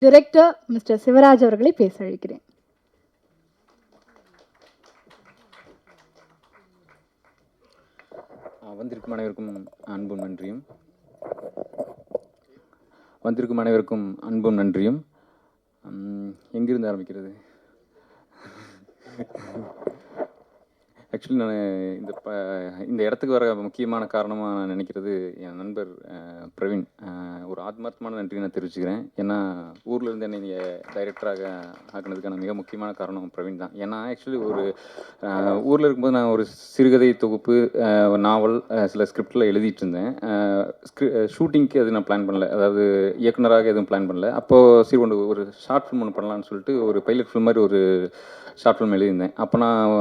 Director mister Shivraj அவர்களை பேச அழைக்கிறேன். வந்திருக்கும் அனைவருக்கும் அன்பும் நன்றியும். வந்திருக்கும் அனைவருக்கும் அன்பும் நன்றியும். எங்கிருந்து ஆரம்பிக்கிறது? ஆக்சுவலி நான் இந்த இடத்துக்கு வர முக்கியமான காரணமாக நான் நினைக்கிறது என் நண்பர் பிரவீன். ஒரு ஆத்மார்த்தமான நன்றி நான் தெரிவிச்சுக்கிறேன். ஏன்னா ஊரில் இருந்து என்னை நீங்கள் டைரக்டராக ஆக்கினதுக்கான மிக முக்கியமான காரணம் பிரவீன் தான். ஏன்னா ஆக்சுவலி ஒரு ஊரில் இருக்கும்போது நான் ஒரு சிறுகதை தொகுப்பு, நாவல், சில ஸ்கிரிப்டில் எழுதிட்டு இருந்தேன். ஷூட்டிங்க்கு அது நான் பிளான் பண்ணல, அதாவது இயக்குனராக எதுவும் பிளான் பண்ணல. அப்போது சரி ஒரு ஷார்ட் ஃபிலிம் ஒன்று பண்ணலான்னு சொல்லிட்டு ஒரு பைலட் ஃபிலிம் மாதிரி ஒரு ஷார்ட் ஃபிலிம் எழுதியிருந்தேன். அப்போ நான்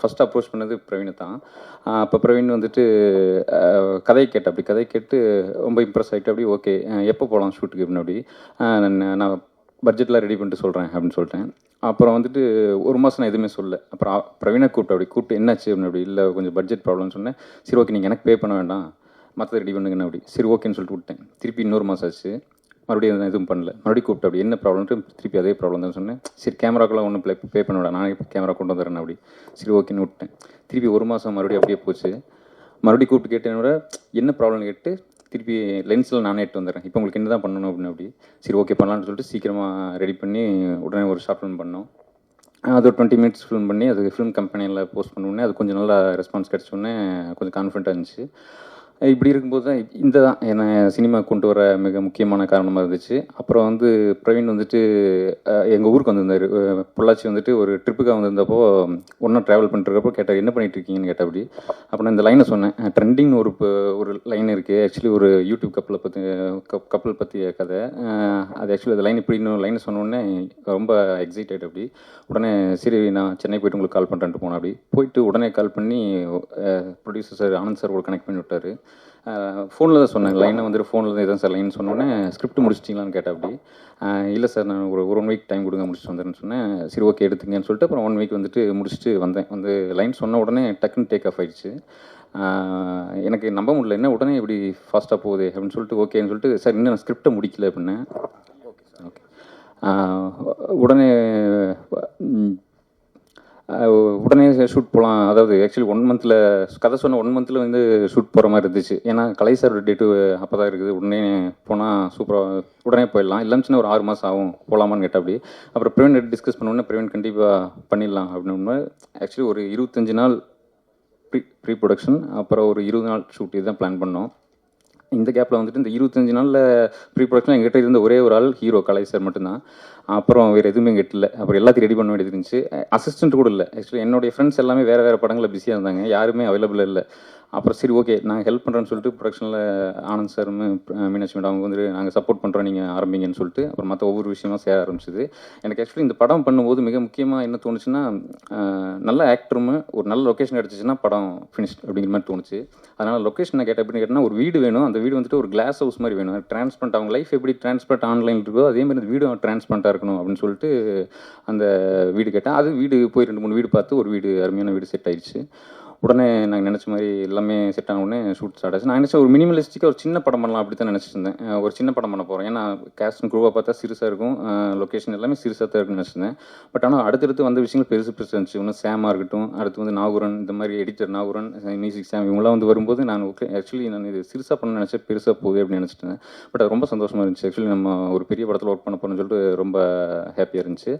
ஃபஸ்ட் அப்ரோச் பண்ணது பிரவீனை தான். அப்போ பிரவீன் வந்துட்டு கதை கேட்டு ரொம்ப இம்ப்ரெஸ் ஆகிட்டு அப்படி ஓகே எப்போ போகலாம் ஷூட்டுக்கு அப்படின்னு அப்படி நான் பட்ஜெட்லாம் ரெடி பண்ணிட்டு சொல்கிறேன் அப்படின்னு சொல்லிட்டேன். அப்புறம் வந்துட்டு ஒரு மாதம் நான் எதுவுமே சொல்லலை. அப்புறம் பிரவீனை கூப்பிட்டு என்னாச்சு அப்படின்னு அப்படி இல்லை கொஞ்சம் பட்ஜெட் ப்ராப்ளம்னு சொன்னேன். சரி ஓகே நீங்கள் எனக்கு பே பண்ண வேண்டாம், மற்ற ரெடி பண்ணுங்கன்னு அப்படி சரி ஓகேன்னு சொல்லிட்டு விட்டேன். திருப்பி இன்னொரு மாதம் ஆச்சு, மறுபடியும் எதுவும் பண்ணல. மறுபடியும் கூப்பிட்டு அப்படி என்ன ப்ராப்ளம்ட்டு திருப்பி அதே ப்ராப்ளம் தான் சொன்னேன். சரி கேமராக்கெல்லாம் ஒன்றும் பே பண்ண விட, நானே இப்போ கேமரா கொண்டு வந்துடுறேன் அப்படி சரி ஓகேன்னு விட்டேன். திருப்பி ஒரு மாதம் மறுபடியும் அப்படியே போச்சு. மறுபடியும் கூப்பிட்டு கேட்டேனோட என்ன ப்ராப்ளம்னு கேட்டு திருப்பி லென்ஸில் நானே எடுத்து வந்துடுறேன், இப்போ உங்களுக்கு என்ன தான் பண்ணணும் அப்படின்னு அப்படி சரி ஓகே பண்ணலான்னு சொல்லிட்டு சீக்கிரமாக ரெடி பண்ணி உடனே ஒரு ஷார்ட் ஃபிலிம் பண்ணோம். அது ஒரு 20 மினிட்ஸ் ஃபிலிம் பண்ணி அது ஃபிலிம் கம்பெனியில் போஸ்ட் பண்ணோடனே அது கொஞ்சம் நல்லா ரெஸ்பான்ஸ் கிடச்சோடனே கொஞ்சம் கான்ஃபிடென்ட்டாக இருந்துச்சு. இப்படி இருக்கும்போது தான் இந்த தான் என்னை சினிமா கொண்டு வர மிக முக்கியமான காரணமாக இருந்துச்சு. அப்புறம் வந்து பிரவீன் வந்துட்டு எங்கள் ஊருக்கு வந்திருந்தார். பொள்ளாச்சி வந்துட்டு ஒரு ட்ரிப்புக்காக வந்திருந்தப்போ ஒன்றா ட்ராவல் பண்ணிட்டுருக்கப்போ கேட்டார் என்ன பண்ணிட்டு இருக்கீங்கன்னு கேட்டால் அப்படி. அப்புறம் நான் இந்த லைனை சொன்னேன், ட்ரெண்டிங்னு ஒரு லைன் இருக்குது ஆக்சுவலி, ஒரு யூடியூப் கப்பல் பற்றிய கதை. அது ஆக்சுவலி அந்த லைன் இப்படி இன்னொரு லைனை சொன்னோடனே ரொம்ப எக்ஸைட்டட் அப்படி. உடனே சரி நான் சென்னை போய்ட்டு உங்களுக்கு கால் பண்ணுறேன்ட்டு போனேன். அப்படி போயிட்டு உடனே கால் பண்ணி ப்ரொடியூசர் சார் ஆனந்த் சார் கூட கனெக்ட் பண்ணி விட்டார். ஃபோனில் தான் சொன்னேன், லைனை வந்துட்டு ஃபோனில் தான் இதான் சார் லைன் சொன்னோன்னே ஸ்கிரிப்ட் முடிச்சிட்டிங்களான்னு கேட்டேன் அப்படி. இல்லை சார் நான் ஒரு 1 வீக் டைம் கொடுங்க முடிச்சுட்டு வந்துடுறேன்னு சொன்னேன். சரி ஓகே எடுத்துங்கன்னு சொல்லிட்டு அப்புறம் 1 வீக் வந்துட்டு முடிச்சுட்டு வந்தேன். வந்து லைன் சொன்ன உடனே டக்குன்னு டேக் ஆஃப் ஆகிடுச்சு. எனக்கு நம்ப முடியல, என்ன உடனே இப்படி ஃபாஸ்ட்டாக போகுது அப்படின்னு சொல்லிட்டு ஓகேன்னு சொல்லிட்டு சார் இன்னும் நான் ஸ்கிரிப்டை முடிக்கல அப்படின்னேன். ஓகே உடனே உடனே ஷூட் போகலாம், அதாவது ஆக்சுவலி 1 மந்தில் கதை சொன்ன 1 மந்தில் வந்து ஷூட் போகிற மாதிரி இருந்துச்சு. ஏன்னா கலை சார் டேட்டு அப்போ தான் இருக்குது, உடனே போனால் சூப்பராக உடனே போயிடலாம், இல்லைன்னு ஒரு 6 மாதம் ஆகும் போகலாமான்னு கேட்டால் அப்படி. அப்புறம் பிரவீன் டிஸ்கஸ் பண்ணோன்னே பிரவீன் கண்டிப்பாக பண்ணிடலாம் அப்படின்னு. ஆக்சுவலி ஒரு 25 நாள் ப்ரீ ப்ரொடக்ஷன், அப்புறம் ஒரு 20 நாள் ஷூட் இதுதான் பிளான் பண்ணோம். இந்த கேப்பில் வந்துட்டு இந்த 25 நாளில் ப்ரீ ப்ரொடக்ஷன் எங்கிட்ட இருந்த ஒரே ஒரு ஆள் ஹீரோ கலை சார் மட்டும்தான். அப்புறம் வேறு எதுவுமே எங்கிட்ட இல்லை. அப்புறம் எல்லாத்தையும் ரெடி பண்ண வேண்டியது இருந்துச்சு. அசிஸ்டன்ட் கூட இல்லை. ஆக்சுவலி என்னுடைய ஃப்ரெண்ட்ஸ் எல்லாமே வேறு படங்களில் பிஸியாக இருந்தாங்க, யாருமே அவைலபிள் இல்லை. அப்புறம் சரி ஓகே நாங்கள் ஹெல்ப் பண்ணுறேன்னு சொல்லிட்டு ப்ரொடக்ஷனில் ஆனந்த் சார், மீனாட்சி மேடம் அவங்க வந்து நாங்கள் சப்போர்ட் பண்ணுறோம் நீங்கள் ஆரம்பிங்கன்னு சொல்லிட்டு அப்புறம் மற்ற ஒவ்வொரு விஷயமா செய்ய ஆரம்பிச்சிது. எனக்கு ஆக்சுவலி இந்த படம் பண்ணும்போது மிக முக்கியமாக என்ன தோணுச்சுன்னா, நல்ல ஆக்டரும் ஒரு நல்ல லொக்கேஷன் கிடச்சிச்சின்னா படம் ஃபினிஷ் அப்படிங்கிற மாதிரி தோணுச்சு. அதனால் லொக்கேஷன் நான் கேட்டேன் அப்படின்னு கேட்டால் ஒரு வீடு வேணும். அந்த வீடு வந்துட்டு ஒரு கிளாஸ் ஹவுஸ் மாதிரி வேணும், டிரான்ஸ்பரண்ட், அவங்க லைஃப் எப்படி டிரான்ஸ்பரண்ட் ஆன்லைன் இருக்கோ அதே மாதிரி அந்த வீடு டிரான்ஸ்பரண்ட்டாக இருக்கணும் அப்படின்னு சொல்லிட்டு அந்த வீடு கேட்டேன். அது வீடு போய் 2-3 வீடு பார்த்து ஒரு வீடு அருமையான வீடு செட் ஆயிடுச்சு. உடனே நாங்கள் நினச்ச மாதிரி எல்லாமே செட் ஆன உடனே ஷூட் ஸ்டார்ட் ஆச்சு. நான் நினச்சேன் ஒரு மினிமலிஸ்டிக்காக ஒரு சின்ன படம் பண்ணலாம் அப்படி தான் நினச்சிட்டு இருந்தேன். ஒரு சின்ன படம் பண்ண போகிறேன், ஏன்னா கேஸ்ட் அண்ட் க்ரூவாக பார்த்தா சிறுசாக இருக்கும், லொக்கேஷன் எல்லாமே சிறுசாக தான் இருக்குன்னு நினச்சிருந்தேன். பட் ஆனால் அடுத்தடுத்து வந்த விஷயங்கள் பெருசு இருந்துச்சு. இன்னும் சேமாக இருக்கட்டும், அடுத்து வந்து நாகூரன், இந்த மாதிரி எடிட்டர் நாகூரன், மியூசிக் சேம், இவங்களாம் வந்து வரும்போது நான் ஓகே ஆக்சுவலி நான் இது சிறுசாக பண்ண நினச்சேன், பெருசாக போகுது அப்படின்னு நினச்சிட்டேன். பட் அது ரொம்ப சந்தோஷமாக இருந்துச்சு. ஆக்சுவலி நம்ம ஒரு பெரிய படத்தில் ஒர்க் பண்ண போகிறோம்னு சொல்லிட்டு ரொம்ப ஹாப்பியாக இருந்துச்சு.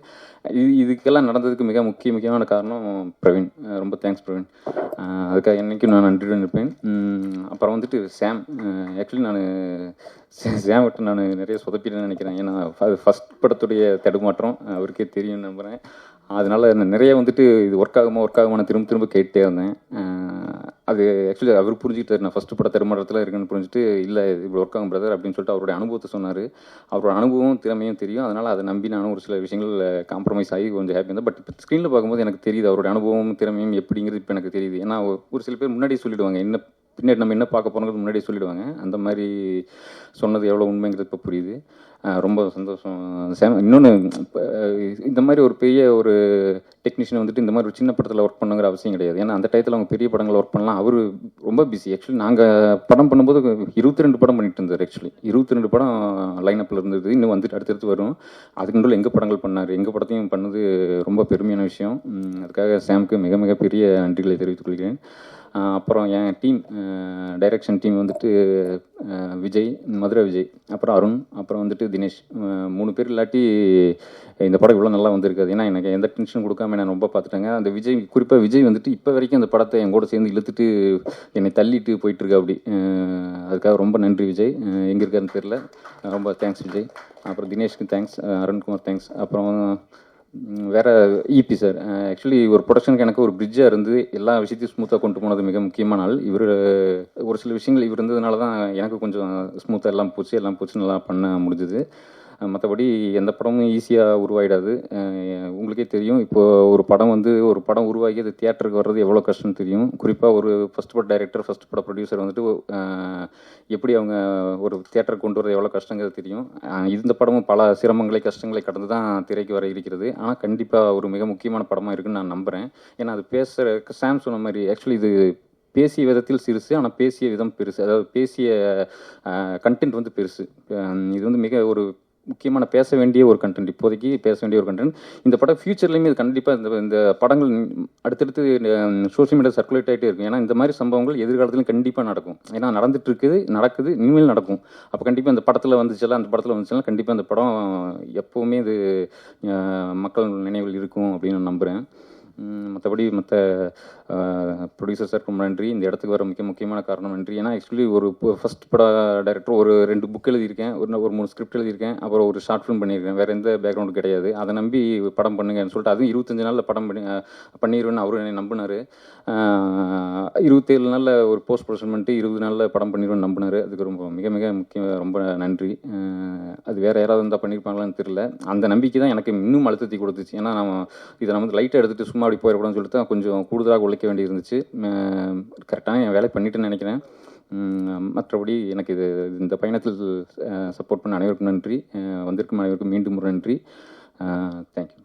இதுக்கெல்லாம் நடந்ததுக்கு மிக முக்கியமான காரணம் பிரவீன். ரொம்ப தேங்க்ஸ் பிரவீன், அதுக்காக என்றைக்கும் நான் நன்றியுடன் இருப்பேன். அப்புறம் வந்துட்டு சாம், ஆக்சுவலி நான் சாம் விட்டு நான் நிறைய சொதப்பிட்டேன்னு நினைக்கிறேன். ஏன்னா அது ஃபஸ்ட் படத்துடைய தடுமாற்றம் அவருக்கே தெரியும்னு நம்புகிறேன். அதனால் நிறைய வந்துட்டு இது ஒர்க் ஆகுமா நான் திரும்ப கேட்டே இருந்தேன். அது ஆக்சுவலி அவர் புரிஞ்சுக்கிட்டார், நான் ஃபஸ்ட்டு பட தடுமாற்றத்தில் இருக்குன்னு புரிஞ்சுட்டு இல்லை இப்படி ஒர்க் ஆகும் பிரதர் அப்படின்னு சொல்லிட்டு அவருடைய அனுபவத்தை சொன்னார். அவரோட அனுபவம் திறமையும் தெரியும். அதனால் அதை நம்பி நானும் ஒரு சில விஷயங்கள் காம்ப்ரமைஸ் ஆகி கொஞ்சம் ஹாப்பி இருந்தேன். பட் இப்போ ஸ்க்ரீனில் பார்க்கும்போது எனக்கு தெரியுது அவருடைய அனுபவம் திறமையும் எப்படிங்கிறது இப்போ எனக்கு தெரியுது. ஏன்னா ஒரு சில பேர் முன்னாடியே சொல்லிவிடுவாங்க, என்ன பின்னாடி நம்ம என்ன பார்க்க போகிறோங்கிறது முன்னாடியே சொல்லிவிடுவாங்க. அந்த மாதிரி சொன்னது எவ்வளோ உண்மைங்கிறது இப்போ புரியுது. ரொம்ப சந்தோஷம் சாம். இன்னொன்று, இந்த மாதிரி ஒரு பெரிய ஒரு டெக்னீஷியன் வந்துட்டு இந்த மாதிரி ஒரு சின்ன படத்தில் ஒர்க் பண்ணுங்கிற அவசியம் கிடையாது. ஏன்னா அந்த டயத்தில் அவங்க பெரிய படங்கள் ஒர்க் பண்ணலாம். அவர் ரொம்ப பிஸி. ஆக்சுவலி நாங்கள் படம் பண்ணும்போது 22 படம் பண்ணிட்டு இருந்தார். ஆக்சுவலி 22 படம் லைனப்பில் இருந்தது. இன்னும் வந்துட்டு அடுத்தடுத்து வரும். அதுக்கு நடுவில் எங்கள் படங்கள் பண்ணார். எங்கள் படத்தையும் பண்ணது ரொம்ப பெருமையான விஷயம். அதுக்காக சாமுக்கு மிக மிக பெரிய நன்றிகளை தெரிவித்துக் கொள்கிறேன். அப்புறம் என் டீம், டைரக்ஷன் டீம் வந்துட்டு விஜய், மதுரை விஜய், அப்புறம் அருண், அப்புறம் வந்துட்டு தினேஷ், 3 பேர் இல்லாட்டி இந்த படம் இவ்வளோ நல்லா வந்திருக்காது. ஏன்னா எனக்கு எந்த டென்ஷன் கொடுக்காம நான் ரொம்ப பார்த்துட்டாங்க. அந்த விஜய், குறிப்பாக விஜய் வந்துட்டு இப்போ வரைக்கும் அந்த படத்தை என் கூட சேர்ந்து இழுத்துட்டு என்னை தள்ளிட்டு போயிட்டுருக்கா அப்படி. அதுக்காக ரொம்ப நன்றி விஜய். எங்கே இருக்காருன்னு தெரில. ரொம்ப தேங்க்ஸ் விஜய். அப்புறம் தினேஷ்க்கு தேங்க்ஸ், அருண்குமார் தேங்க்ஸ். அப்புறம் வேறு இபி சார். ஆக்சுவலி ஒரு ப்ரொடக்ஷனுக்கு எனக்கு ஒரு பிரிட்ஜாக இருந்து எல்லா விஷயத்தையும் ஸ்மூத்தாக கொண்டு போனது மிக முக்கியமான நாள் இவர். ஒரு சில விஷயங்கள் இவர் இருந்ததுனால தான் எனக்கு கொஞ்சம் ஸ்மூத்தாக எல்லாம் போச்சு நல்லா பண்ண முடிஞ்சுது. மற்றபடி எந்த படமும் ஈஸியாக உருவாயிடாது. உங்களுக்கே தெரியும், இப்போது ஒரு படம் உருவாகி அது தியேட்டருக்கு வர்றது எவ்வளோ கஷ்டம்னு தெரியும். குறிப்பாக ஒரு ஃபஸ்ட் பட டைரக்டர், ஃபஸ்ட் பட ப்ரொடியூசர் வந்துட்டு எப்படி அவங்க ஒரு தியேட்டருக்கு கொண்டு வரது எவ்வளோ கஷ்டங்கிறது தெரியும். இந்த படமும் பல சிரமங்களை, கஷ்டங்களை கடந்து தான் திரைக்கு வர இருக்கிறது. ஆனால் கண்டிப்பாக ஒரு மிக முக்கியமான படமாக இருக்குன்னு நான் நம்புகிறேன். ஏன்னா அது பேசுகிற சாம் சொன்ன மாதிரி ஆக்சுவலி இது பேசிய விதத்தில் சிறுசு, ஆனால் பேசிய விதம் பெருசு. அதாவது பேசிய கண்டென்ட் வந்து பெருசு. இது வந்து மிக ஒரு முக்கியமான பேச வேண்டிய ஒரு கண்டென்ட், இப்போதைக்கு பேச வேண்டிய ஒரு கண்டென்ட். இந்த படம் ஃபியூச்சர்லேயுமே இது கண்டிப்பாக இந்த படங்கள் அடுத்தடுத்து சோஷியல் மீடியா சர்க்குலேட் ஆகிட்டே இருக்கும். ஏன்னா இந்த மாதிரி சம்பவங்கள் எதிர்காலத்துலையும் கண்டிப்பாக நடக்கும். ஏன்னா நடக்குது, இனிமேல் நடக்கும். அப்போ கண்டிப்பாக அந்த படத்தில் வந்துச்சுன்னா கண்டிப்பாக அந்த படம் எப்போவுமே இது மக்கள் நினைவில் இருக்கும் அப்படின்னு நான் நம்புகிறேன். மற்றபடி மற்ற ப்ரொடியூசர் சார் ரொம்ப நன்றி. இந்த இடத்துக்கு வர முக்கியமான காரணம் நன்றி. ஏன்னா ஆக்சுவலி ஒரு ஃபஸ்ட் பட டைரக்டர், ஒரு 2 புக் எழுதியிருக்கேன், ஒரு 3 ஸ்கிரிப்ட் எழுதியிருக்கேன், அப்புறம் ஒரு ஷார்ட் ஃபிலிம் பண்ணியிருக்கேன். வேறு எந்த பேக்ரவுண்டு கிடையாது. அதை நம்பி படம் பண்ணுங்கன்னு சொல்லிட்டு, அதுவும் 25 நாளில் படம் பண்ணிடுவேன்னு அவரும் என்னை நம்பினார். 27 நாளில் ஒரு போஸ்ட் ப்ரொடக்ஷன் பண்ணிட்டு 20 நாளில் படம் பண்ணிடுவேன்னு நம்பினார். அதுக்கு ரொம்ப நன்றி. அது வேறு யாராவது இருந்தால் பண்ணியிருப்பாங்களான்னு தெரியல. அந்த நம்பிக்கை தான் எனக்கு இன்னும் அழுத்தத்தை கொடுத்துச்சு. ஏன்னா இதை நம்ம வந்து லைட்டாக எடுத்துகிட்டு சும்மா அப்படி போயிடக்கூடாதுன்னு சொல்லிட்டு தான் கொஞ்சம் கூடுதலாக உழைக்க வேண்டி இருந்துச்சு. கரெக்டான என் வேலை பண்ணிட்டேன்னு நினைக்கிறேன். மற்றபடி எனக்கு இந்த பயணத்தில் சப்போர்ட் பண்ண அனைவருக்கும் நன்றி. வந்திருக்கும் அனைவருக்கும் மீண்டும் ஒரு நன்றி. தேங்க்யூ.